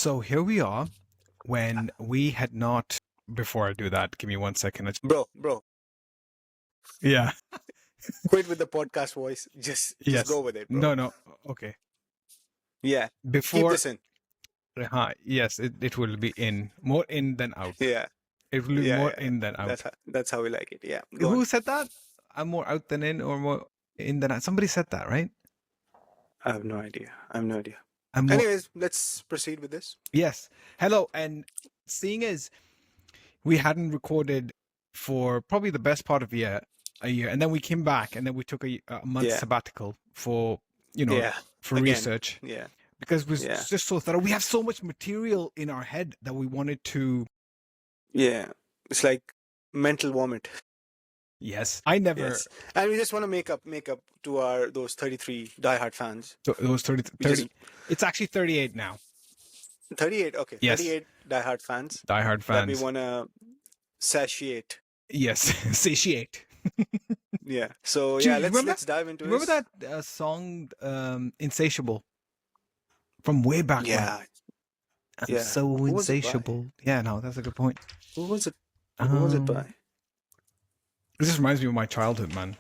So here we are when we had not. Before I do that, give me 1 second. Bro, Yeah. quit with the podcast voice. Just Yes. go with it, bro. No. Okay. Yeah. Keep Before. this in. Yes, it will be in. More in than out. Yeah. It will be more in than out. That's how we like it. Yeah. Who said that? I'm more out than in, or more in than out. Somebody said that, right? I have no idea. Anyways, let's proceed with this. Yes. Hello, and seeing as we hadn't recorded for probably the best part of a year, and then we came back, and then we took a month sabbatical for research. Yeah. Because we're just so thorough. We have so much material in our head that we wanted to. Yeah, it's like mental vomit. Yes, I never. Yes. And we just want to make up to those 33 diehard fans. So those 30. It's actually 38 now. 38. Okay. Yes. 38 diehard fans. Diehard fans. That we want to satiate. Yes, satiate. Yeah. So let's dive into it. Remember that song, "Insatiable," from way back? Yeah. I'm so insatiable. Yeah, no, that's a good point. Who was it? Who was it by? This just reminds me of my childhood, man.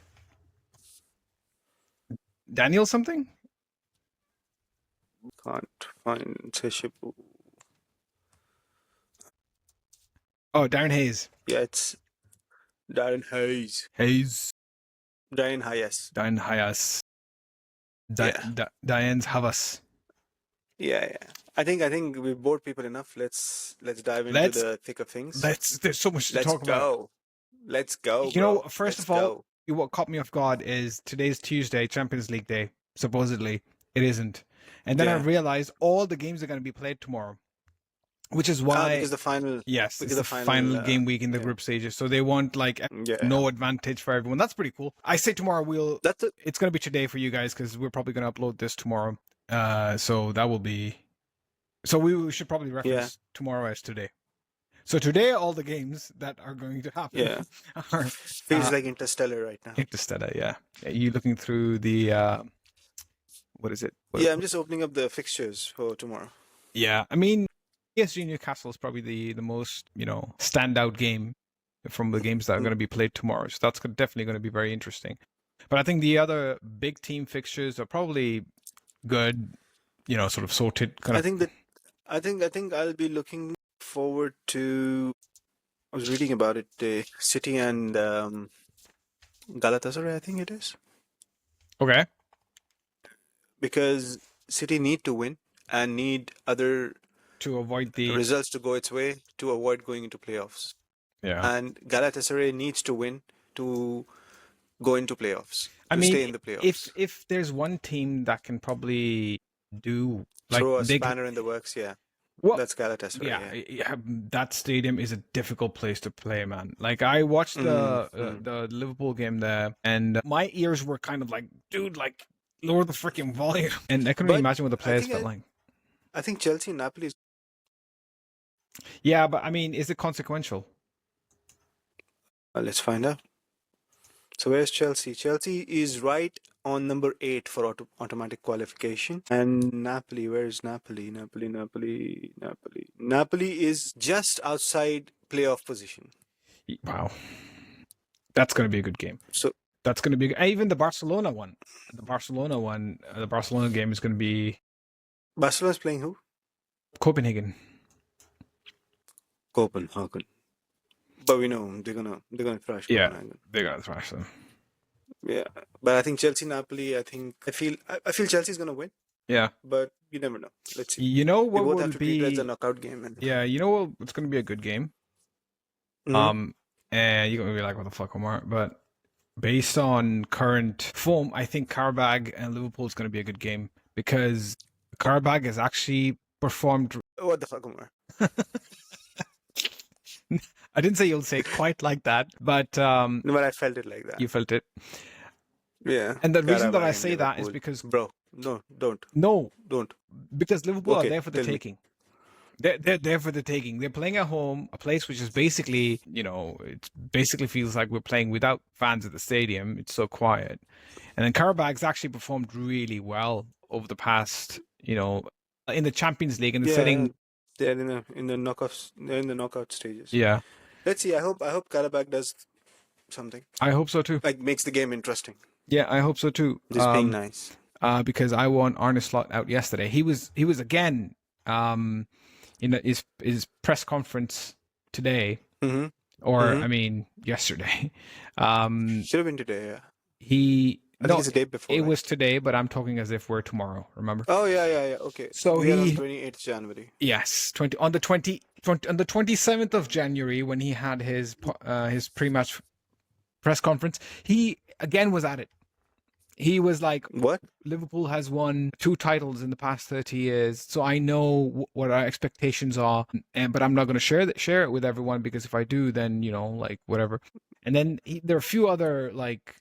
Daniel something? Can't find insatiable. Oh, Darren Hayes. Yeah, it's Darren Hayes. Darren Hayes. Darren Hayes. Diane's Havas. Yeah. I think we bored people enough. Let's dive into the thick of things. There's so much to talk about. Let's go. You know, first of all, what caught me off guard is today's Tuesday, Champions League day. Supposedly, it isn't. And then I realized all the games are going to be played tomorrow, which is why because the final. Yes, it's the final game week in the group stages. So they want no advantage for everyone. That's pretty cool. I say tomorrow it's going to be today for you guys because we're probably going to upload this tomorrow. So that will be. So we should probably reference tomorrow as today. So today, all the games that are going to happen are... Feels like Interstellar right now. Interstellar, yeah. Are you looking through the... what is it? I'm just opening up the fixtures for tomorrow. Yeah, I mean, PSG Newcastle is probably the most, standout game from the games that are going to be played tomorrow. So that's definitely going to be very interesting. But I think the other big team fixtures are probably good, sort of sorted kind of... I think I'll be looking forward to. I was reading about it. City and Galatasaray, I think it is. Okay. Because City need to win and need other to avoid the results to go its way to avoid going into playoffs. Yeah. And Galatasaray needs to win to go into playoffs. Stay in the playoffs. If there's one team that can probably do throw a spanner in the works, that's Galatasaray. Yeah, that stadium is a difficult place to play, man. Like I watched the Liverpool game there, and my ears were kind of like, dude, like lower the freaking volume. And I couldn't really imagine what the players felt like. I think Chelsea and Napoli. Yeah, but I mean, is it consequential? Let's find out. So where's Chelsea? Chelsea is right on number 8 for automatic qualification. And Napoli, where's Napoli? Napoli is just outside playoff position. Wow. That's going to be a good game. So that's going to be even the Barcelona one. The Barcelona game is going to be... Barcelona's playing who? Copenhagen. But we know they're gonna thrash. Yeah, they're gonna thrash them. Yeah, but I think Chelsea-Napoli. I feel Chelsea's gonna win. Yeah, but you never know. Let's see. You know what will be? Treat it as a knockout game. You know what? It's gonna be a good game. And you're gonna be like, "What the fuck, Omar?" But based on current form, I think Karabag and Liverpool is gonna be a good game because Karabag has actually performed. What the fuck, Omar? I didn't say you'll say it quite like that, but no, but I felt it like that. You felt it, yeah. And the reason that I say that is because, bro, don't. Because Liverpool are there for the taking. They're there for the taking. They're playing at home, a place which is basically, it basically feels like we're playing without fans at the stadium. It's so quiet, and then Karabag's actually performed really well over the past, in the Champions League and setting They're in the knockoffs. They're in the knockout stages. Yeah. Let's see. I hope Karabakh does something. I hope so too. Like makes the game interesting. Yeah, I hope so too. Just being nice. Because I want Arne Slot out yesterday. He was again in his press conference today, I mean yesterday. Should have been today. Yeah. I think it's the day before. It was today, but I'm talking as if we're tomorrow. Remember? Oh yeah. Okay. So we are on 28th January. Yes, on the 27th of January when he had his pre-match press conference, he again was at it. He was like, "What? Liverpool has won 2 titles in the past 30 years, so I know what our expectations are, but I'm not going to share it with everyone because if I do, then like whatever." And then there are a few other like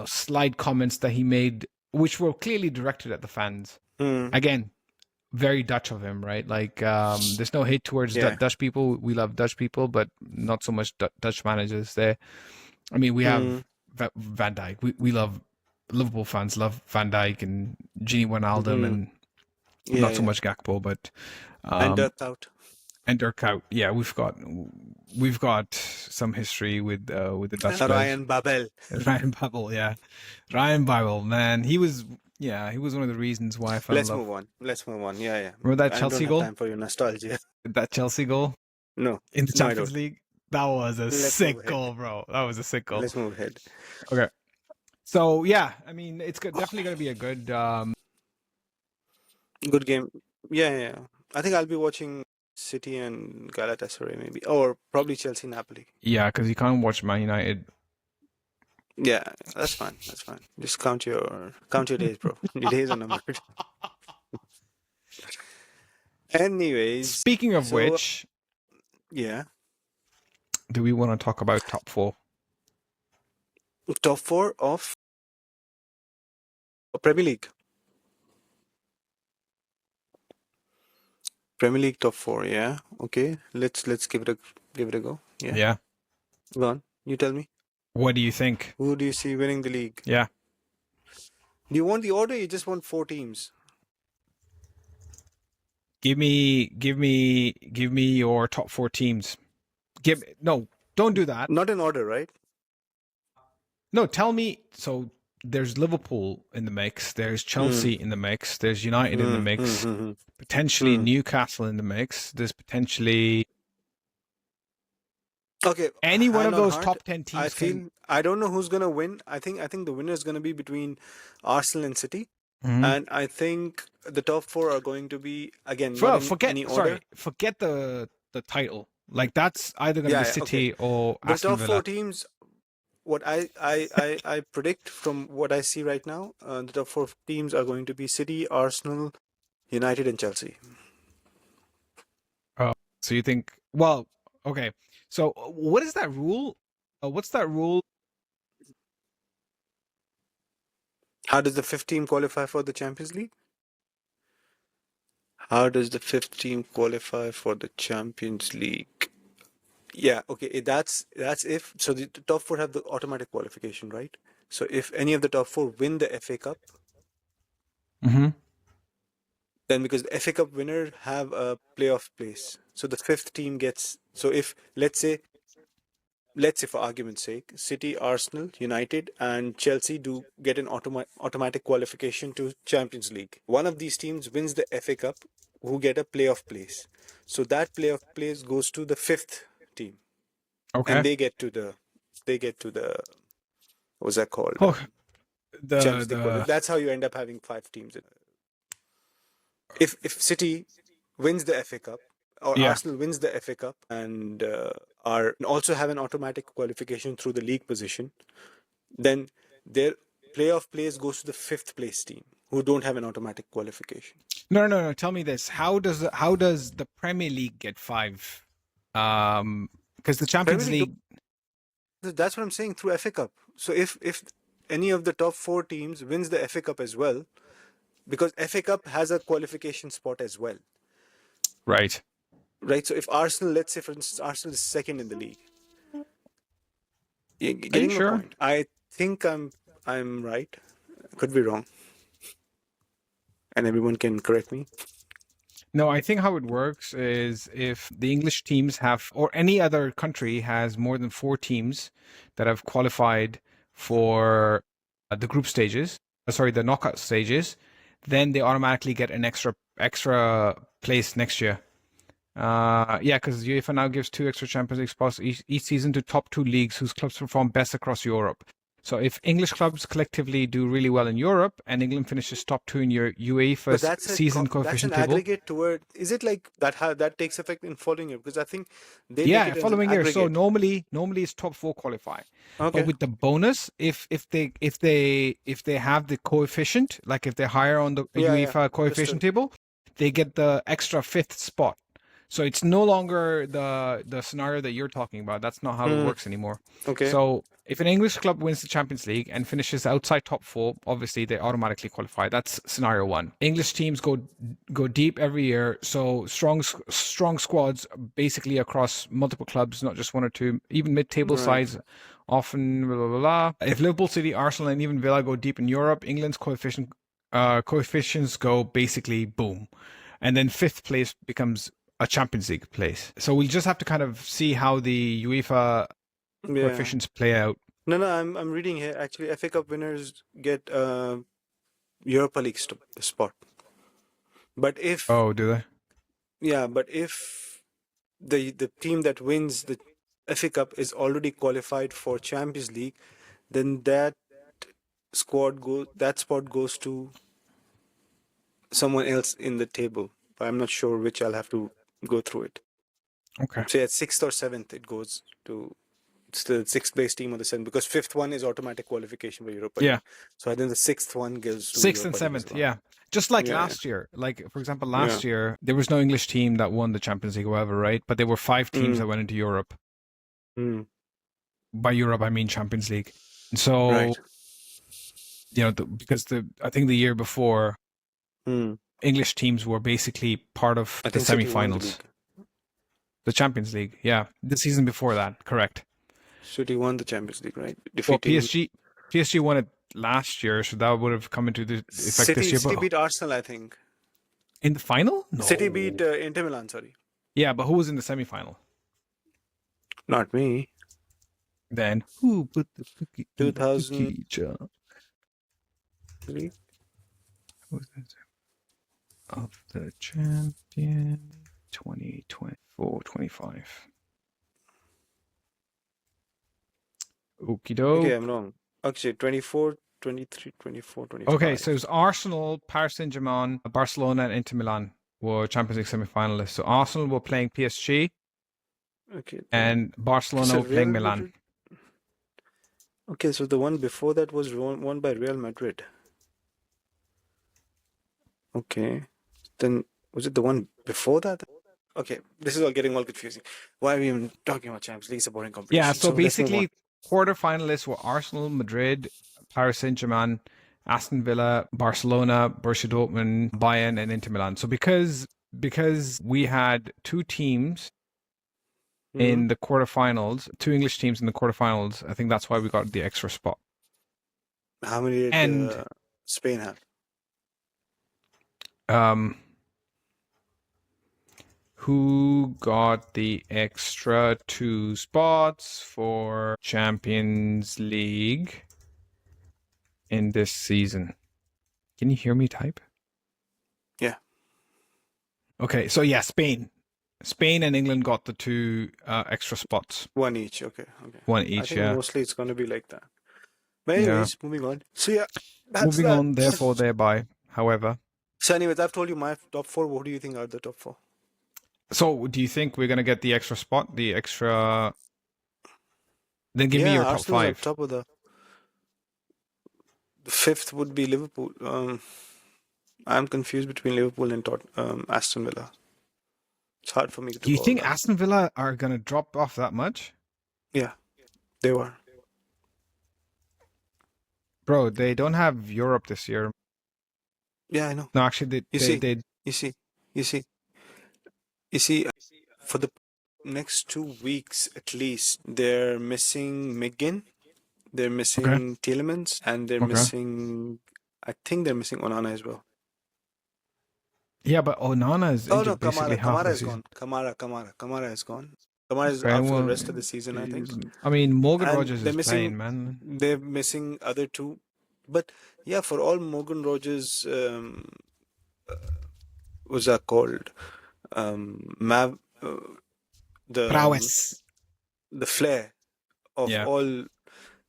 slight comments that he made, which were clearly directed at the fans. Again, very Dutch of him, right? Like, there's no hate towards Dutch people. We love Dutch people, but not so much Dutch managers there. I mean, we have Van Dijk. We love Liverpool fans love Van Dijk and Gini Wijnaldum and not so much Gakpo, but and Dirk Kuyt. Yeah, we've got some history with the Dutch guys. Ryan Babel, yeah, Ryan Babel, man, he was one of the reasons why I fell in love. Let's move on. Yeah. Remember that Chelsea goal? Time for your nostalgia. That Chelsea goal? No, in the Champions League. That was a sick goal, bro. That was a sick goal. Let's move ahead. Okay. So yeah, I mean, it's definitely going to be a good game. Yeah. I think I'll be watching City and Galatasaray maybe, or probably Chelsea Napoli. Yeah, because you can't watch Man United. Yeah, that's fine. Just count your days, bro. Your days are numbered. Anyways, speaking of which, yeah, do we want to talk about top 4? Top 4 of Premier League. Premier League top 4, yeah. Okay, let's give it a go. Yeah. Yeah. Go on. You tell me. What do you think? Who do you see winning the league? Yeah. Do you want the order? Or you just want 4 teams? Give me your top 4 teams. No, don't do that. Not in order, right? No, tell me. So there's Liverpool in the mix. There's Chelsea in the mix. There's United in the mix. Potentially Newcastle in the mix. There's potentially any one of those top 10 teams. I don't know who's gonna win. I think the winner is gonna be between Arsenal and City, and I think the top 4 are going to be again. Forget the title. Like that's either gonna be City or Aston Villa. The top 4 teams. What I predict from what I see right now, the top 4 teams are going to be City, Arsenal, United, and Chelsea. So you think? Well, okay. So what is that rule? What's that rule? How does the 5th team qualify for the Champions League? How does the 5th team qualify for the Champions League? Yeah, okay, that's if so the top 4 have the automatic qualification, right? So if any of the top 4 win the FA Cup, then because the FA Cup winner have a playoff place, so the 5th team gets. So if let's say for argument's sake, City, Arsenal, United, and Chelsea do get an automatic qualification to Champions League. One of these teams wins the FA Cup, who get a playoff place. So that playoff place goes to the 5th team. Okay. And they get to the what's that called? That's how you end up having 5 teams. If City wins the FA Cup or Arsenal wins the FA Cup and also have an automatic qualification through the league position, then their playoff place goes to the 5th place team who don't have an automatic qualification. No. Tell me this: how does the Premier League get 5? Because the Champions League. That's what I'm saying, through FA Cup. So if any of the top 4 teams wins the FA Cup as well, because FA Cup has a qualification spot as well. Right. So if Arsenal, let's say for instance, Arsenal is 2nd in the league. Are you sure? Point. I think I'm right. Could be wrong. And everyone can correct me. No, I think how it works is if the English teams have, or any other country has more than 4 teams that have qualified for the group stages, the knockout stages, then they automatically get an extra place next year. Yeah, because UEFA now gives 2 extra Champions League spots each season to top 2 leagues whose clubs perform best across Europe. So if English clubs collectively do really well in Europe and England finishes top 2 in your UEFA season coefficient that's an table, aggregate toward. Is it like that takes effect in following year? Because I think they make yeah, it as an following year. So aggregate. normally it's top 4 qualify. Okay. But with the bonus, if they have the coefficient, like if they're higher on the UEFA coefficient table, they get the extra 5th spot. So it's no longer the scenario that you're talking about. That's not how it works anymore. Okay. So if an English club wins the Champions League and finishes outside top 4, obviously they automatically qualify. That's scenario 1. English teams go deep every year, so strong squads basically across multiple clubs, not just 1 or 2, even mid-table sides. Often, blah, blah, blah, blah. If Liverpool, City, Arsenal, and even Villa go deep in Europe, England's coefficients go basically boom, and then 5th place becomes a Champions League place. So we'll just have to kind of see how the UEFA coefficients play out. No, I'm reading here. Actually, FA Cup winners get Europa League spot. But if do they? Yeah, but if the team that wins the FA Cup is already qualified for Champions League, then that spot goes to someone else in the table. But I'm not sure which. I'll have to go through it. Okay. So at 6th or 7th, it goes to the 6th place team or the 7th, because 5th one is automatic qualification for Europa League. Yeah. So I think the 6th one gives to 6th Europa and League 7th, well. yeah. Just like last year. Like, for example, last year, there was no English team that won the Champions League or whatever, right? But there were 5 teams that went into Europe. By Europe, I mean Champions League. So, because I think the year before, English teams were basically part of the semi-finals. The Champions League, yeah. The season before that, correct. City won the Champions League, right? Well, PSG won it last year, so that would have come into the effect this year. City beat Arsenal, I think. In the final? No. City beat Inter Milan, sorry. Yeah, but who was in the semi-final? Not me. Then who put the cookie 2000 of the champion 2024-25. Okie doke. Okay, I'm wrong. Actually, 24, 23, 24, 25. Okay, so it's Arsenal, Paris Saint-Germain, Barcelona, and Inter Milan were Champions League semi-finalists. So Arsenal were playing PSG. Okay. And Barcelona were playing Milan. Madrid? Okay, so the one before that was won by Real Madrid. Okay. Then was it the one before that? Okay, this is all getting all confusing. Why are we even talking about Champions League? It's a boring competition. Yeah, so basically, quarterfinalists were Arsenal, Madrid, Paris Saint-Germain, Aston Villa, Barcelona, Borussia Dortmund, Bayern, and Inter Milan. So because we had 2 teams in the quarterfinals, 2 English teams in the quarterfinals, I think that's why we got the extra spot. How many did Spain have? Who got the extra 2 spots for Champions League in this season? Can you hear me type? Yeah. Okay, so yeah, Spain and England got the 2 extra spots. 1 each, okay. 1 each, I think mostly it's going to be like that. But anyways, moving on. So yeah, moving on, therefore, thereby, however. So anyways, I've told you my top 4. What do you think are the top 4? So do you think we're going to get the extra spot, the extra... Then give me your top 5. Top of the 5th would be Liverpool. I'm confused between Liverpool and Aston Villa. It's hard for me to do you think Aston Villa are going to drop off that much? Yeah, they were. Bro, they don't have Europe this year. Yeah, I know. No, actually, You see, for the next 2 weeks at least, they're missing McGinn, they're missing Tielemans, and they're missing. I think they're missing Onana as well. Yeah, but Onana is injured basically half Kamara the is season. gone. Kamara is gone. Kamara is Okay, out for the well, rest of the season, I think. I mean, Morgan And Rogers is playing, man. they're missing other two. But yeah, for all Morgan Rogers, what's that called? Mav, Prowess. the flair of Yeah. all.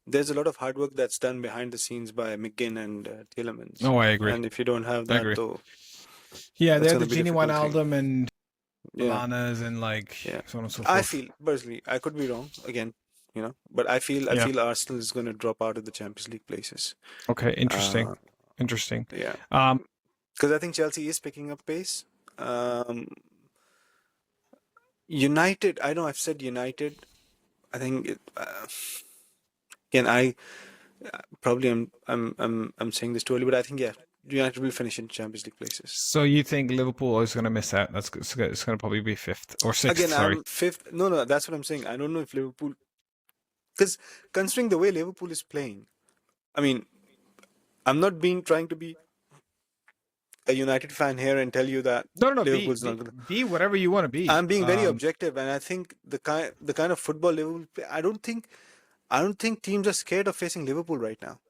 There's a lot of hard work that's done behind the scenes by McGinn and Tielemans. Oh, I agree. And if you don't have that, though, yeah, that's they're the gonna be Gini difficult Wijnaldum and yeah. Lanas and like so on and so forth. I feel personally, I could be wrong again, but I feel Arsenal is going to drop out of the Champions League places. Okay, interesting. Interesting. Yeah. Because I think Chelsea is picking up pace. United, I know I've said United. I think again, I probably I'm saying this too early, but I think United will finish in Champions League places. So you think Liverpool is going to miss out? It's going to probably be fifth or sixth. Again, sorry. I'm fifth. No, that's what I'm saying. I don't know if Liverpool, because considering the way Liverpool is playing, I mean, I'm not trying to be a United fan here and tell you that Liverpool's not going to be whatever you want to be. I'm being very objective, and I think the kind of football Liverpool play, I don't think teams are scared of facing Liverpool right now.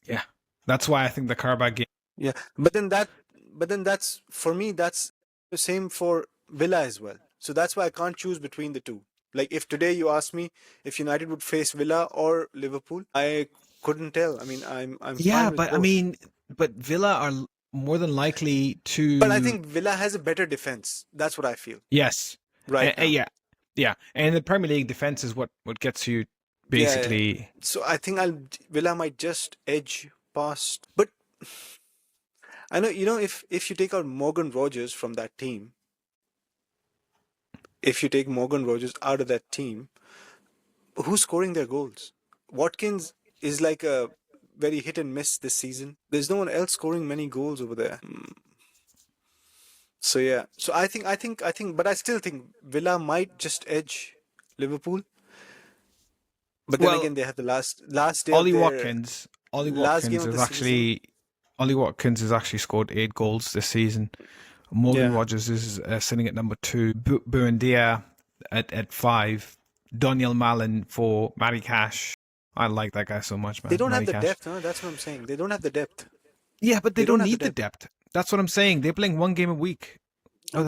Yeah, that's why I think the Carabao game. Yeah, but then that's for me. That's the same for Villa as well. So that's why I can't choose between the two. Like if today you ask me if United would face Villa or Liverpool, I couldn't tell. I mean, I'm yeah, fine with but both. I mean, but Villa are more than likely to. But I think Villa has a better defense. That's what I feel. Yes. Right. Yeah, and the Premier League defense is what gets you basically. Yeah. So I think Villa might just edge past, but I know if you take out Morgan Rogers from that team, if you take Morgan Rogers out of that team, who's scoring their goals? Watkins is like a very hit and miss this season. There's no one else scoring many goals over there. So yeah. So I think, but I still think Villa might just edge Liverpool. But then again, they have the last day. Ollie Watkins has actually scored 8 goals this season. Morgan Rogers is sitting at number 2. Buendia at 5. Daniel Malin for Matty Cash. I like that guy so much, man. They don't have the depth, huh? That's what I'm saying. They don't have the depth. Yeah, but they don't need the depth. That's what I'm saying. They're playing one game a week.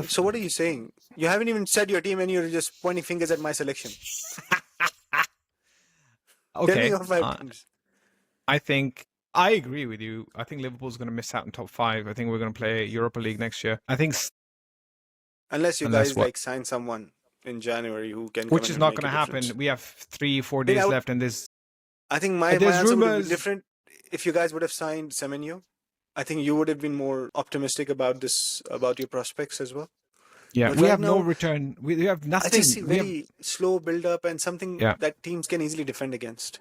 So what are you saying? You haven't even said your team and you're just pointing fingers at my selection. Okay. Tell me your 5 teams. I agree with you. I think Liverpool's going to miss out in top 5. I think we're going to play Europa League next year. I think unless you guys sign someone in January who can, which is not going to happen. We have 3-4 days left, and I think my answer would be different. If you guys would have signed Semenyo, I think you would have been more optimistic about your prospects as well. Yeah, but we have no return. We have nothing. I just see very slow build up and something that teams can easily defend against.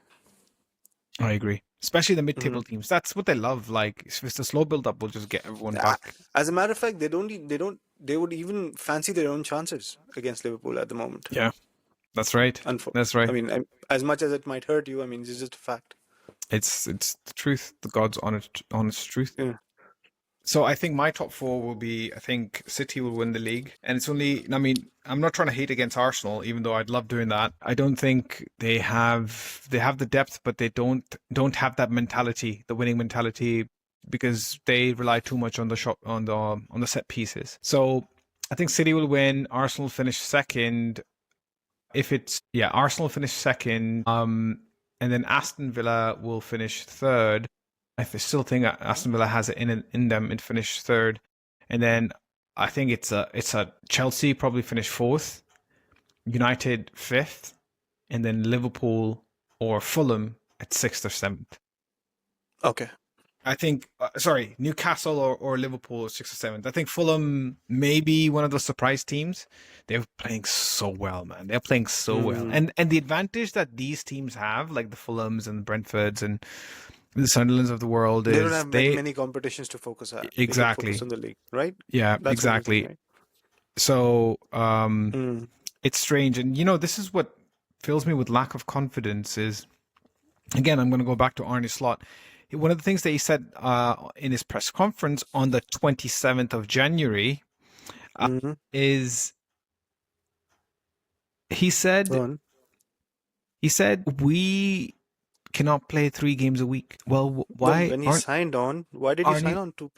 I agree. Especially the mid-table teams. That's what they love. Like, if it's a slow build-up, we'll just get everyone back. As a matter of fact, they would even fancy their own chances against Liverpool at the moment. Yeah, that's right. That's right. I mean, as much as it might hurt you, I mean, it's just a fact. It's the truth, the God's honest truth. Yeah. So I think my top 4 will be, I think City will win the league. And it's only, I mean, I'm not trying to hate against Arsenal, even though I'd love doing that. I don't think they have the depth, but they don't have that mentality, the winning mentality, because they rely too much on the shot, on the set pieces. So I think City will win. Arsenal finish second. Arsenal finish second. And then Aston Villa will finish third. I still think Aston Villa has it in them and finish third, and then I think it's a Chelsea probably finish 4th, United 5th, and then Liverpool or Fulham at 6th or 7th. Okay. I think Newcastle or Liverpool 6th or 7th. I think Fulham may be one of those surprise teams. They're playing so well, man. They're playing so well, and the advantage that these teams have, like the Fulhams and the Brentfords and the Sunderlands of the world, is they don't have many competitions to focus on. Exactly. Focus on the league, right? Yeah, that's exactly. Right? So it's strange, and this is what fills me with lack of confidence. Is again, I'm going to go back to Arne Slot. one of the things that he said in his press conference on the 27th of January is he said we cannot play 3 games a week. Well, why? No, when he signed on, why did he sign on to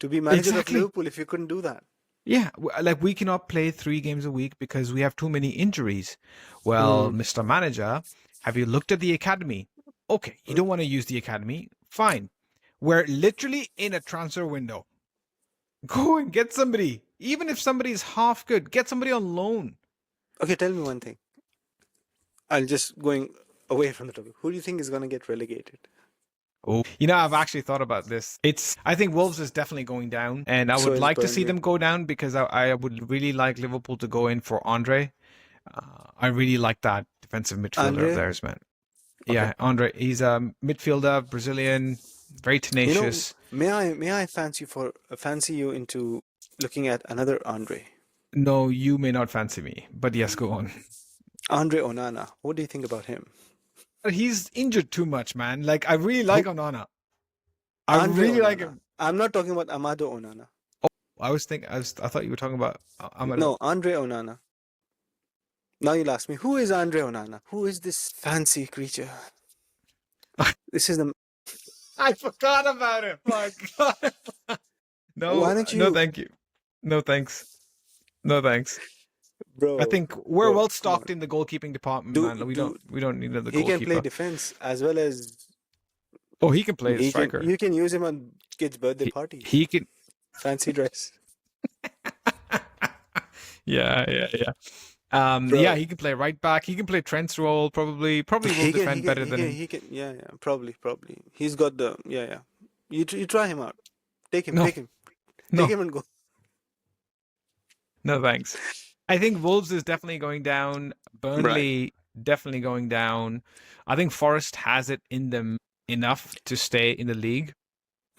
be manager of Liverpool if you couldn't do that? Yeah, like we cannot play 3 games a week because we have too many injuries. Well, Mr. Manager, have you looked at the academy? Okay, you don't want to use the academy. Fine. We're literally in a transfer window. Go and get somebody. Even if somebody's half good, get somebody on loan. Okay, tell me one thing. I'm just going away from the topic. Who do you think is going to get relegated? Oh, I've actually thought about this. I think Wolves is definitely going down, and I would like to see them go down because I would really like Liverpool to go in for Andre. I really like that defensive midfielder of theirs, man. Okay. Yeah, Andre. He's a midfielder, Brazilian, very tenacious. May I fancy you into looking at another Andre? No, you may not fancy me, but yes, go on. Andre Onana. What do you think about him? He's injured too much, man. Like, I really like Onana. I really like him. I'm not talking about Amado Onana. Oh, I thought you were talking about Amado. No, Andre Onana. Now you'll ask me, who is Andre Onana? Who is this fancy creature? This is the... I forgot about him. My God. No, why don't you... No, thank you. No, thanks. No, thanks. Bro, I think we're well stocked in the goalkeeping department, man. We don't need another goalkeeper. He can play defense as well as... Oh, he can play as striker. You can use him on kids' birthday parties. He can... Fancy dress. Yeah. Yeah, he can play right back. He can play Trent's role. Probably will defend better than him. He can. Yeah. Probably. He's got the. Yeah. You try him out. Take him. Take him and go. No thanks. I think Wolves is definitely going down. Burnley definitely going down. I think Forest has it in them enough to stay in the league.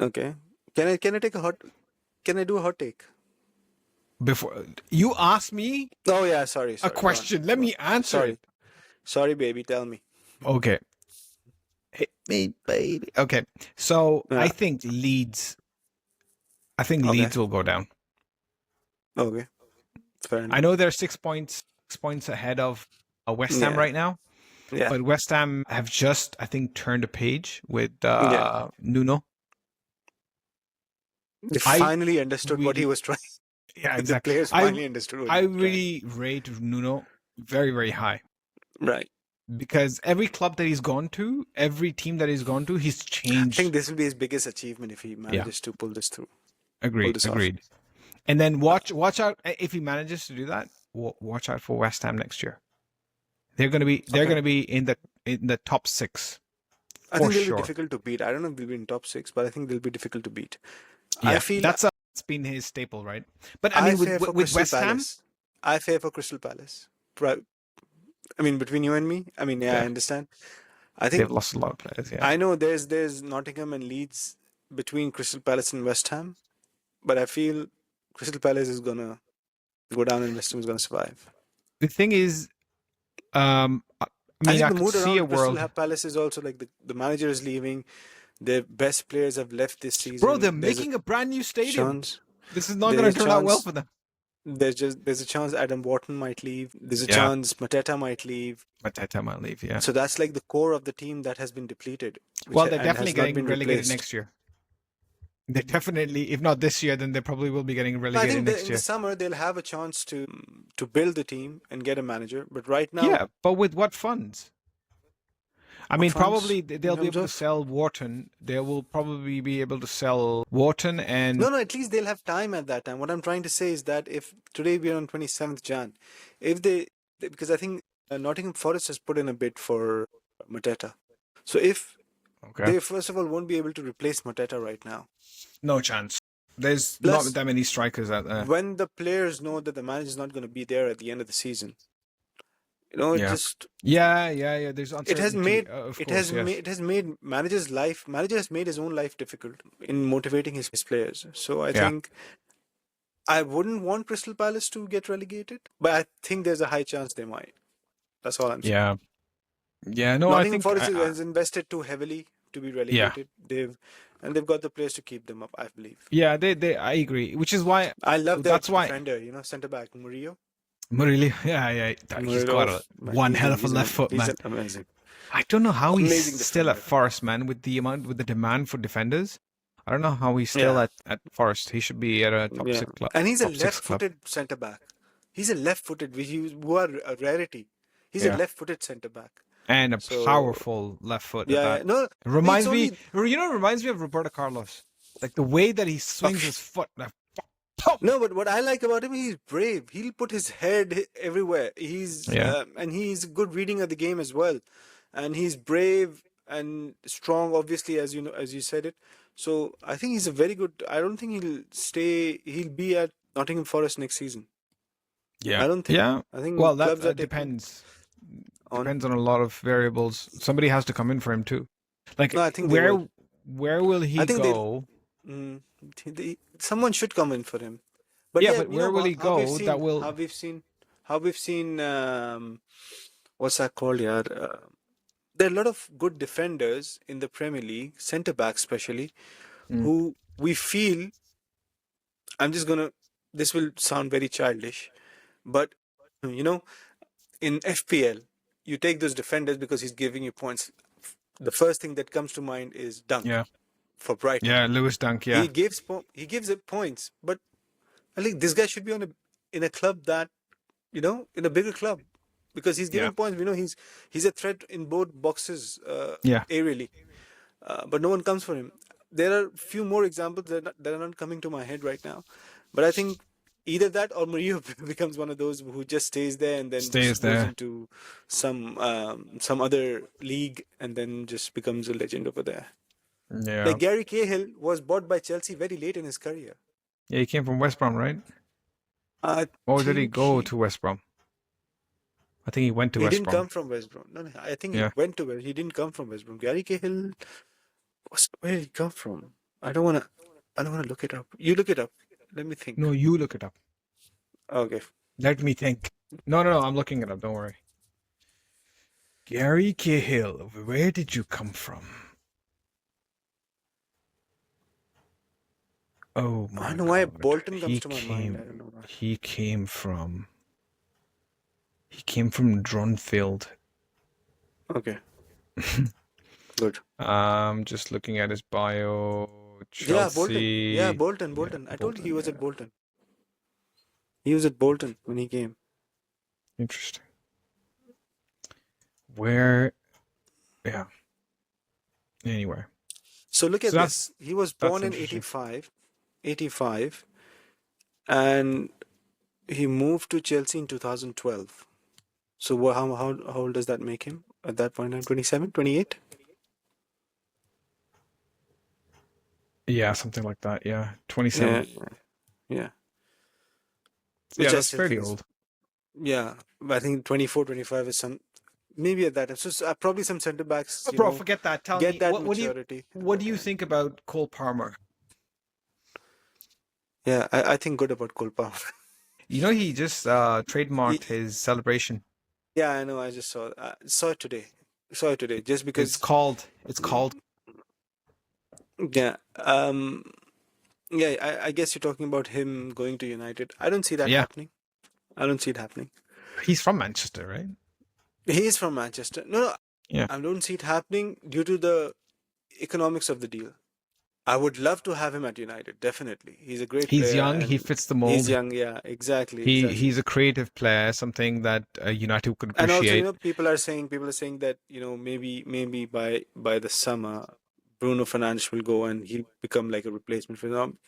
Okay. Can I do a hot take? Before you ask me, oh yeah, sorry a question. Let me answer. Sorry, baby. Tell me. Okay. Hit me, baby. Okay. So I think Leeds. Leeds will go down. Okay. Fair enough. I know they're 6 points ahead of West Ham right now. Yeah. But West Ham have just, I think, turned a page with Nuno. They finally understood what he was trying. Yeah, exactly. The players finally understood what he was really rate Nuno very, very high. Right. Because every club that he's gone to, every team that he's gone to, he's changed. I think this will be his biggest achievement if he manages to pull this through. Agreed. And then watch out if he manages to do that. Watch out for West Ham next year. They're going to be in the top 6. I think they'll be difficult to beat. I don't know if they'll be in top 6, but I think they'll be difficult to beat. Yeah, I feel that's been his staple, right? But I mean, with West Ham, I fear for Crystal Palace. I mean, between you and me, I understand. I think they've lost a lot of players. Yeah, I know there's Nottingham and Leeds between Crystal Palace and West Ham, but I feel Crystal Palace is gonna go down and West Ham is gonna survive. The thing is, I think the mood around Crystal Palace is also like the manager is leaving. Their best players have left this season. Bro, they're making a brand new stadium. This is not going to turn out well for them. There's a chance Adam Wharton might leave. There's a chance Mateta might leave. Yeah. So that's like the core of the team that has been depleted. Well, they're definitely getting relegated next year. They definitely, if not this year, then they probably will be getting relegated next year. In the summer, they'll have a chance to build the team and get a manager. But right now... Yeah, but with what funds? I mean, probably they'll be able to sell Wharton. They will probably be able to sell Wharton and... No, at least they'll have time at that time. What I'm trying to say is that if today we're on 27th Jan, because I think Nottingham Forest has put in a bid for Mateta. So if they first of all won't be able to replace Mateta right now. No chance. There's not that many strikers out there. When the players know that the manager is not going to be there at the end of the season, just there's uncertainty. It has made manager has made his own life difficult in motivating his players. So I think I wouldn't want Crystal Palace to get relegated, but I think there's a high chance they might. That's all I'm saying. No, Nottingham Forest has invested too heavily to be relegated. They've got the players to keep them up, I believe. Yeah, I agree. Which is why I love that that's why defender, centre back Murillo. Murillo, he's got one hell of a left foot, man. He's amazing. I don't know how Amazing he's still at Forest, man, with the demand for defenders. I don't know how he's still at Forest. He should be at a top 6 club. And he's a left-footed centre back. He's a left-footed, who are a rarity. He's a left-footed centre back. And a powerful left foot. Yeah, no. It reminds me, it reminds me of Roberto Carlos. Like the way that he swings his foot. No, but what I like about him, he's brave. He'll put his head everywhere. And he's good reading of the game as well. And he's brave and strong, obviously, as you said it. So I think he's a very good. I don't think he'll be at Nottingham Forest next season. Yeah, I don't think. Yeah, I think. Well, that depends. Depends on a lot of variables. Somebody has to come in for him too. Like, no, I think where will he go? Someone should come in for him. But but where will he go? How we've seen. What's that called? Yeah. There are a lot of good defenders in the Premier League, centre backs especially, who we feel. This will sound very childish, but in FPL, you take those defenders because he's giving you points. The first thing that comes to mind is Dunk. Yeah. For Brighton. Yeah, Lewis Dunk. Yeah. He gives it points, but I think this guy should be in a club that, in a bigger club, because he's giving points. He's a threat in both boxes. Aerially, but no one comes for him. There are a few more examples that are not coming to my head right now, but I think either that or Murillo becomes one of those who just stays there and then goes into some other league and then just becomes a legend over there. Yeah. Like Gary Cahill was bought by Chelsea very late in his career. Yeah, he came from West Brom, right? Or did he go to West Brom? I think he went to West Brom. He didn't come from West Brom. No, I think he went to West. He didn't come from West Brom. Gary Cahill, where did he come from? I don't wanna look it up. You look it up. Let me think. No, you look it up. Okay. Let me think. No, I'm looking it up. Don't worry. Gary Cahill, where did you come from? Oh my! I don't know why Bolton comes to my mind. I don't know why. He came from Drunfield. Okay. Good. Just looking at his bio. Chelsea. Bolton. I told you he was at Bolton. He was at Bolton when he came. Interesting. Where? Yeah. Anyway. So look at this. He was born in 85, and he moved to Chelsea in 2012. So how old does that make him at that point? 27, 28? Yeah, something like that. Yeah, 27. Yeah. Yeah, that's fairly old. Yeah, I think 24, 25 is maybe at that. So probably some centre backs. Bro, forget that. Tell me, that maturity. What do you think about Cole Palmer? Yeah, I think good about Cole Palmer. He just trademarked his celebration. Yeah, I know. I just saw it today. Just because it's called. Yeah. I guess you're talking about him going to United. I don't see that happening. I don't see it happening. He's from Manchester, right? He is from Manchester. No. Yeah. I don't see it happening due to the economics of the deal. I would love to have him at United, definitely. He's a great player. He's young, he fits the mold. He's young, yeah, exactly. He's a creative player, something that United could appreciate. And also, people are saying that, maybe by the summer, Bruno Fernandes will go and he'll become like a replacement for them.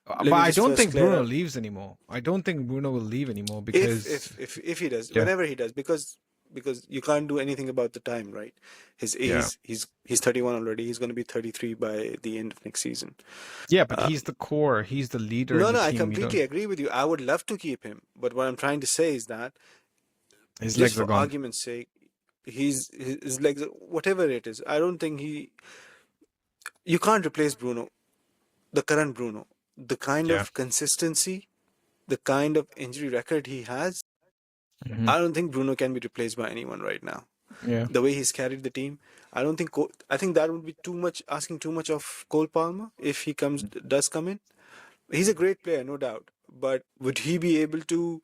But I don't think Bruno leaves anymore. I don't think Bruno will leave anymore because if he does, whenever he does, because you can't do anything about the time, right? His age, he's 31 already. He's going to be 33 by the end of next season. Yeah, but he's the core. He's the leader. No, I completely agree with you. I would love to keep him, but what I'm trying to say is that his legs are gone. For argument's sake, his legs, whatever it is, I don't think you can't replace Bruno, the current Bruno. The kind of consistency, the kind of injury record he has, I don't think Bruno can be replaced by anyone right now. Yeah. The way he's carried the team. I don't think. I think that would be too much, asking too much of Cole Palmer if he does come in. He's a great player, no doubt. But would he be able to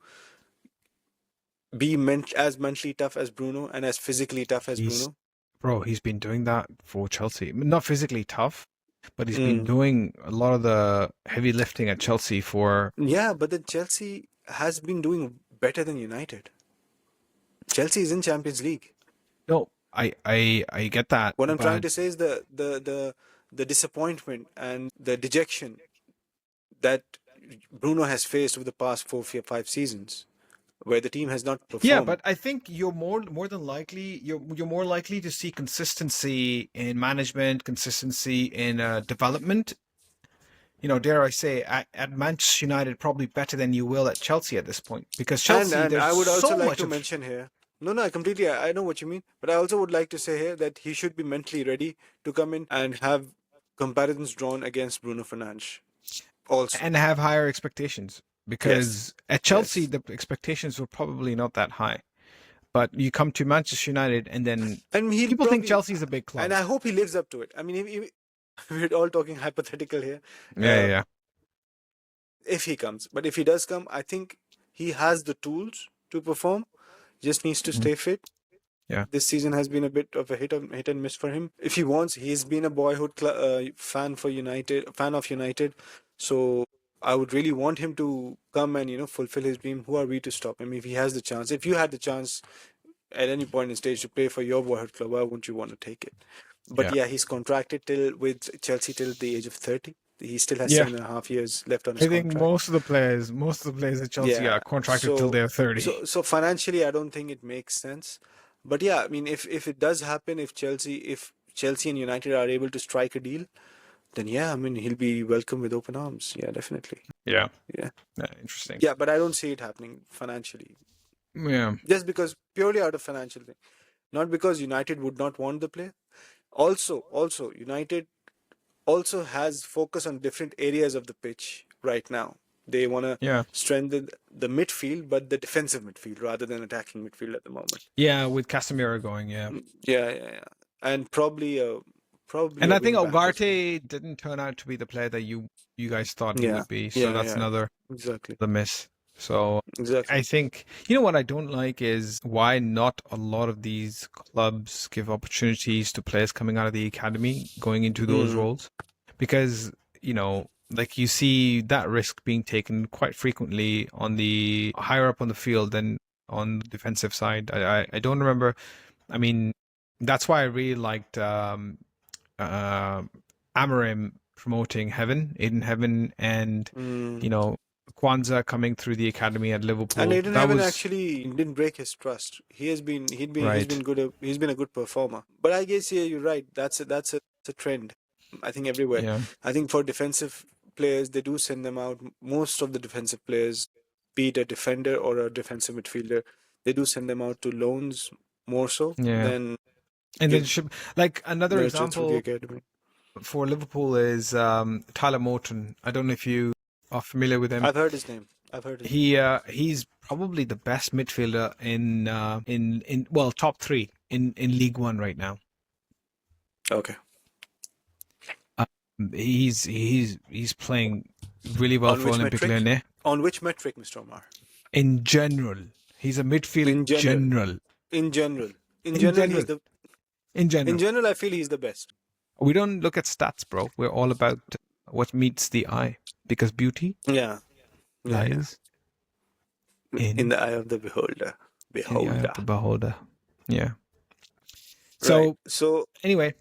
be as mentally tough as Bruno and as physically tough as Bruno? Bro, he's been doing that for Chelsea. Not physically tough, but he's been doing a lot of the heavy lifting at Chelsea for... Yeah, but then Chelsea has been doing better than United. Chelsea is in Champions League. No, I get that. What I'm trying to say is the disappointment and the dejection that Bruno has faced over the past 4-5 seasons, where the team has not performed. Yeah, but I think you're more than likely you're more likely to see consistency in management, consistency in development. You know, dare I say, at Manchester United, probably better than you will at Chelsea at this point, because Chelsea. And there's I would also so like much to mention here. No, I completely. I know what you mean, but I also would like to say here that he should be mentally ready to come in and have comparisons drawn against Bruno Fernandes. Also, and have higher expectations, because at Chelsea the expectations were probably not that high, but you come to Manchester United and then people think Chelsea's a big club, and I hope he lives up to it. I mean, we're all talking hypothetical here. Yeah. If he comes, but if he does come, I think he has the tools to perform. Just needs to stay fit. Yeah. This season has been a bit of a hit and miss for him. If he wants, he's been a boyhood fan of United. So I would really want him to come and fulfill his dream. Who are we to stop him? If he has the chance, if you had the chance at any point in stage to play for your boyhood club, why wouldn't you want to take it? But he's contracted with Chelsea till the age of 30. He still has 7.5 years left on his contract. I think most of the players at Chelsea are contracted till they're 30. So financially, I don't think it makes sense. But yeah, I mean, if it does happen, if Chelsea and United are able to strike a deal, then I mean, he'll be welcome with open arms. Yeah, definitely. Yeah. Interesting. Yeah, but I don't see it happening financially. Yeah. Just because, purely out of financial thing. Not because United would not want the player. Also, United also has focus on different areas of the pitch right now. They want to strengthen the midfield, but the defensive midfield rather than attacking midfield at the moment. Yeah, with Casemiro going, Yeah. And probably. And I think Ugarte didn't turn out to be the player that you guys thought he would be. So that's another the miss. So I think, what I don't like is why not a lot of these clubs give opportunities to players coming out of the academy going into those roles, because, like you see that risk being taken quite frequently on the higher up on the field than on the defensive side. I don't remember. I mean, that's why I really liked Amorim promoting Aiden Heaven and Kwanzaa coming through the academy at Liverpool. And Aiden Heaven actually didn't break his trust. He's been good. He's been a good performer. But I guess you're right. That's a trend. I think everywhere. Yeah. I think for defensive players, they do send them out. Most of the defensive players, be it a defender or a defensive midfielder, they do send them out to loans more so than. And then should, like, another example for Liverpool is Tyler Morton. I don't know if you are familiar with him. I've heard his name. He's probably the best midfielder in top 3 in League One right now. Okay. He's playing really well for Olympique Lyonnais. On which metric, Mr. Omar? In general, he's a midfielder. In general, I feel he's the best. We don't look at stats, bro. We're all about what meets the eye, because beauty lies in the eye of the beholder. In the eye of the beholder. Yeah. So anyway,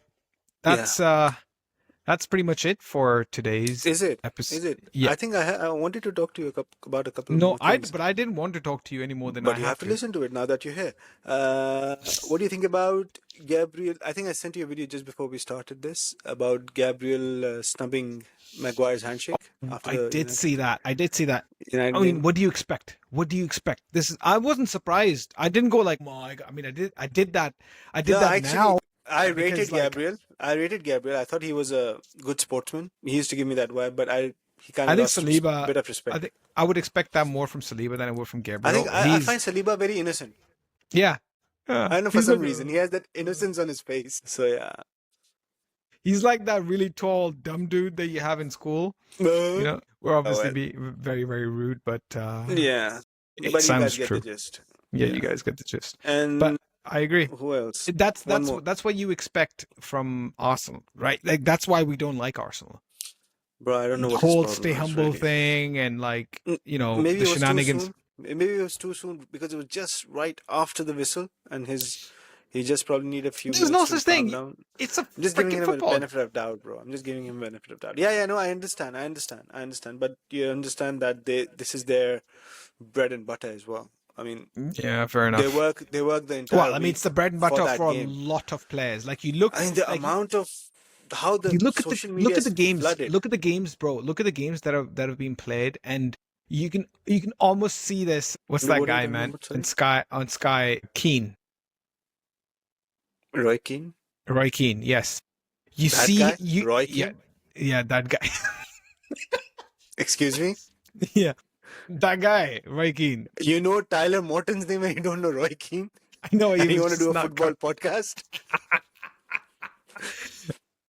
that's pretty much it for today's episode. Is it? Yeah. I think I wanted to talk to you about a couple of more things. But I didn't want to talk to you any more than But you have to listen to it now that you're here. What do you think about Gabriel? I think I sent you a video just before we started this about Gabriel snubbing Maguire's handshake. I did see that. I mean, what do you expect? I wasn't surprised. I didn't go like, I did that. Now. I rated Gabriel. I thought he was a good sportsman. He used to give me that vibe, but he kind of lost Saliba, a bit of respect. I would expect that more from Saliba than I would from Gabriel. I find Saliba very innocent. Yeah. I don't know, for some reason. He has that innocence on his face. So, yeah. He's like that really tall, dumb dude that you have in school. You know, we're obviously being very, very rude, but yeah. It but sounds you guys true. get the gist. Yeah, you guys get the gist. And but I agree. Who else? That's what you expect from Arsenal, right? Like that's why we don't like Arsenal. Bro, I don't know what the whole stay humble thing and like maybe the shenanigans. Maybe it was too soon because it was just right after the whistle, and he just probably need a few. There's no such thing. It's I'm just giving him a benefit of doubt, bro. I'm just giving him a benefit of doubt. Yeah, no, I understand. But you understand that this is their bread and butter as well. I mean, yeah, fair enough. They work the entire. Well, I mean, it's the bread and butter for a lot of players. Like you look, I mean, the amount of how the social media look at the games. Flooded. Look at the games, bro. Look at the games that have been played, and you can almost see this. What's that guy, man? On Sky, Kane. Roy Kane. Roy Kane, yes. Roy Kane? Yeah, that guy. Excuse me? Yeah. That guy, Roy Kane. You know Tyler Morton's name and you don't know Roy Kane? I know. And you want to do a football podcast?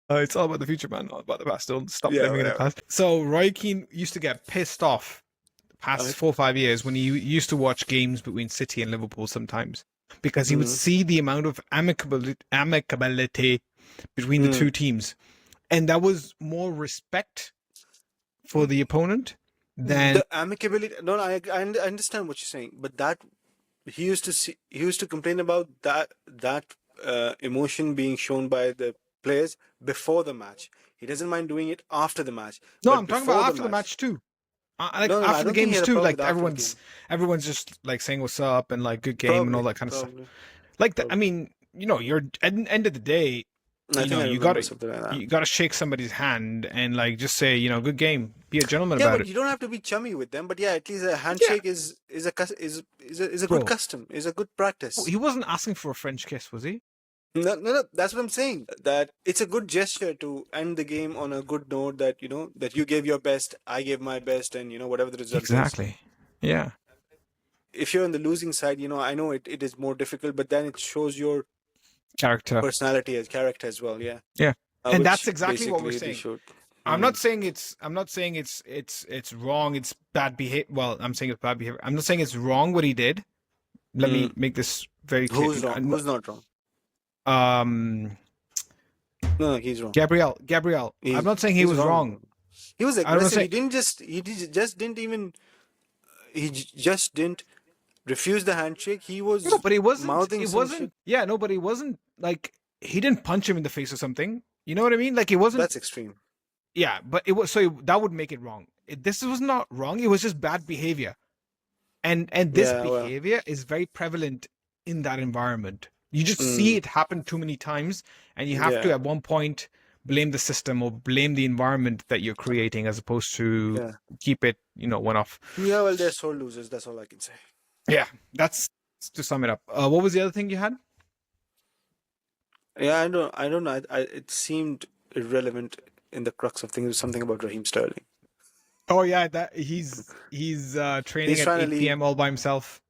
It's all about the future, man, not about the past. Don't stop blaming in the past. So Roy Keane used to get pissed off the past 4 or 5 years when he used to watch games between City and Liverpool sometimes, because he would see the amount of amicability between the two teams, and that was more respect for the opponent than the amicability. No, I understand what you're saying, but that he used to complain about that emotion being shown by the players before the match. He doesn't mind doing it after the match. No, I'm talking about after the match too. After the games too, like everyone's just like saying what's up and like good game and all that kind of stuff. Like that. I mean, you're at the end of the day, you gotta shake somebody's hand and like just say, good game. Be a gentleman about it. You don't have to be chummy with them, but at least a handshake is a good custom, is a good practice. He wasn't asking for a French kiss, was he? No, that's what I'm saying. That it's a good gesture to end the game on a good note. That that you gave your best, I gave my best, and whatever the result is. Exactly. Yeah. If you're on the losing side, I know it is more difficult, but then it shows your personality as well. Yeah. Yeah. And that's exactly what we're saying. I'm not saying it's wrong. It's bad behavior. Well, I'm saying it's bad behavior. I'm not saying it's wrong what he did. Let me make this very clear. Who's wrong? Who's not wrong? No, he's wrong. Gabriel. I'm not saying he was wrong. He was aggressive. He just didn't refuse the handshake. He was but he wasn't mouthing shit. Yeah, no, but he wasn't like he didn't punch him in the face or something. You know what I mean? Like it wasn't. That's extreme. Yeah, but it was that would make it wrong. This was not wrong. It was just bad behavior, and this behavior is very prevalent in that environment. You just see it happen too many times, and you have to at one point blame the system or blame the environment that you're creating, as opposed to keep it, one off. Yeah, well, they're sore losers. That's all I can say. Yeah, that's to sum it up. What was the other thing you had? Yeah, I don't know. It seemed irrelevant in the crux of things. It was something about Raheem Sterling. Oh yeah, that he's training at 8 p.m. all by himself.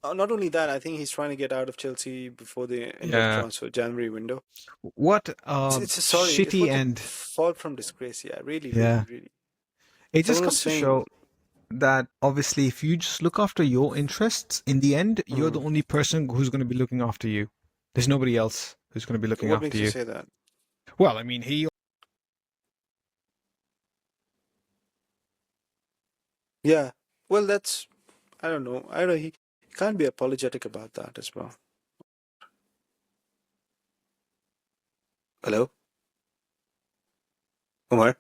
Not only that, I think he's trying to get out of Chelsea before the end of the transfer January window. What shitty and fall from disgrace. Yeah, really. It just comes to show that obviously, if you just look after your interests, in the end, you're the only person who's going to be looking after you. There's nobody else who's going to be looking after you. What makes you say that? Well, I mean, he. Yeah. Well, that's. I don't know. He can't be apologetic about that as well. Hello? Omar?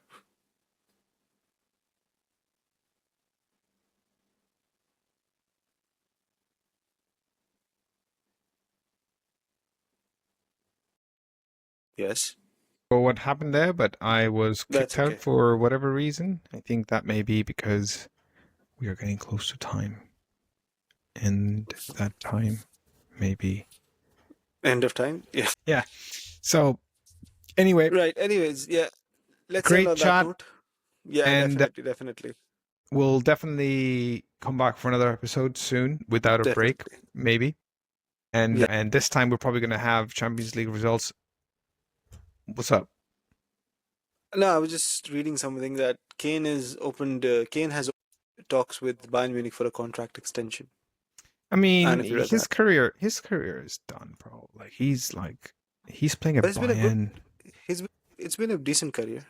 Yes. For what happened there, but I was kicked out for whatever reason. I think that may be because we are getting close to time. And that time maybe end of time. Yeah. So anyway, right, anyways, yeah, let's great end on chat. that note. Yeah, and definitely we'll definitely come back for another episode soon without a break, maybe. And this time we're probably going to have Champions League results. What's up? No, I was just reading something that Kane has talks with Bayern Munich for a contract extension. I mean, his career is done, bro. Like he's playing at Bayern. It's been a decent career.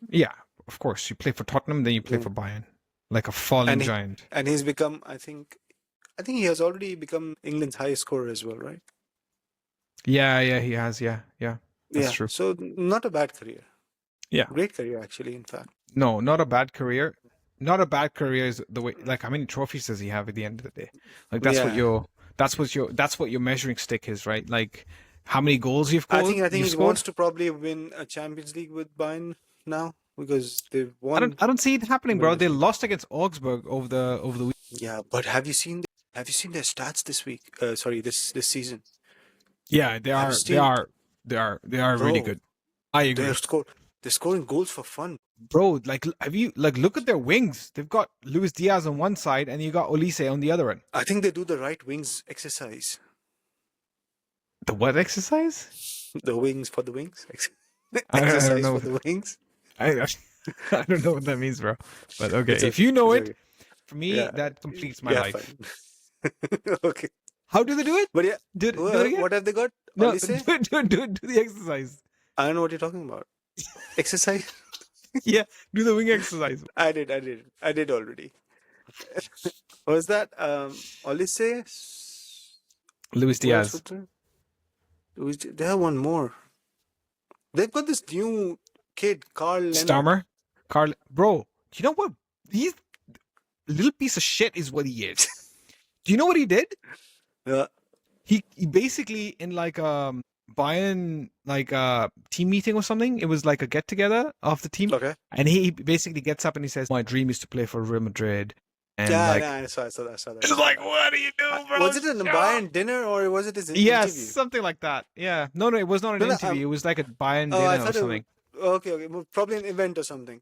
Yeah, of course. You play for Tottenham, then you play for Bayern, like a fallen giant. And he's become, I think he has already become England's highest scorer as well, right? Yeah, he has. Yeah. That's true. So not a bad career. Yeah, great career actually. In fact, no, not a bad career. Not a bad career is the way. Like, how many trophies does he have at the end of the day? Like that's what your measuring stick is, right? Like how many goals you've scored. I think he wants to probably win a Champions League with Bayern now because they've won. I don't see it happening, bro. They lost against Augsburg over the week. Yeah, but have you seen their stats this week? This season. Yeah, they are really good. I agree. They're scoring goals for fun. Bro, like, look at their wings. They've got Luis Diaz on one side and you got Olise on the other end. I think they do the right wings exercise. The what exercise? The wings for the wings. Exercise for the wings. I don't know what that means, bro. But okay, if you know it, for me, that completes my life. Okay. How do they do it? But yeah, do it again? What have they got? No, do the exercise. I don't know what you're talking about. Exercise? Yeah, do the wing exercise. I did already. What was that? Olise? Luis Diaz. They have one more. They've got this new kid, Carl Leonard. Starmer? Bro, you know what? He's a little piece of shit is what he is. Do you know what he did? Yeah. He basically in like Bayern team meeting or something. It was like a get together of the team. Okay. And he basically gets up and he says, "My dream is to play for Real Madrid." And I saw that. It's like, what do you do, bro? Was it a Bayern dinner or was it his interview? Yes, something like that. Yeah. No, it was not an interview. It was like a Bayern dinner or something. Okay. Probably an event or something.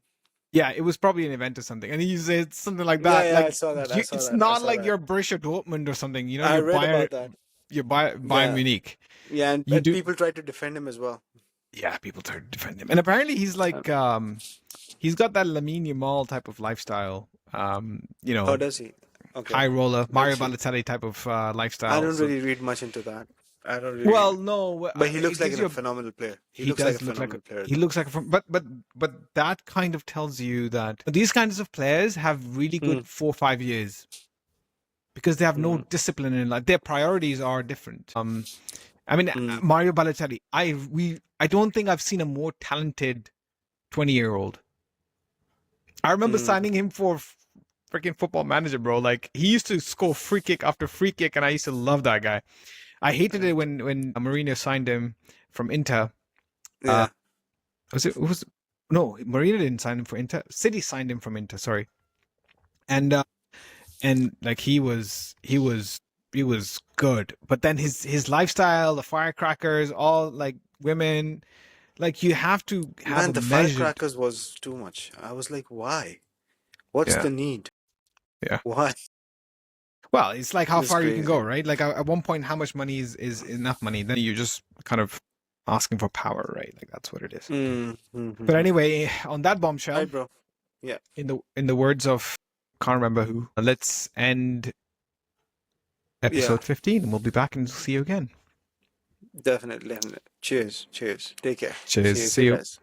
Yeah, it was probably an event or something. And he said something like that. Yeah, I saw that. It's not like you're Borussia Dortmund or something. You know, I read about that. You're Bayern Munich. Yeah, and people try to defend him as well. Yeah, people try to defend him. And apparently he's like, he's got that Lamine Yamal type of lifestyle. How does he? Okay. High roller, Mario Balotelli type of lifestyle. I don't really read much into that. I don't really. Well, no, but he looks like a phenomenal player. He looks like a phenomenal player. He looks like but that kind of tells you that these kinds of players have really good 4 or 5 years because they have no discipline in life. Their priorities are different. Mario Balotelli. I don't think I've seen a more talented 20-year-old. I remember signing him for freaking Football Manager, bro. Like he used to score free kick after free kick, and I used to love that guy. I hated it when Mourinho signed him from Inter. Yeah. Mourinho didn't sign him for Inter. City signed him from Inter. Sorry. And like he was good, but then his lifestyle, the firecrackers, all like women, like you have to have the firecrackers was too much. I was like, why? What's the need? Yeah. Why? Well, it's like how far you can go, right? Like at one point, how much money is enough money? Then you're just kind of asking for power, right? Like that's what it is. But anyway, on that bombshell, right, bro. Yeah. In the words of, can't remember who. Let's end episode 15, and we'll be back and see you again. Definitely. Cheers. Take care. Cheers. See you. Guys.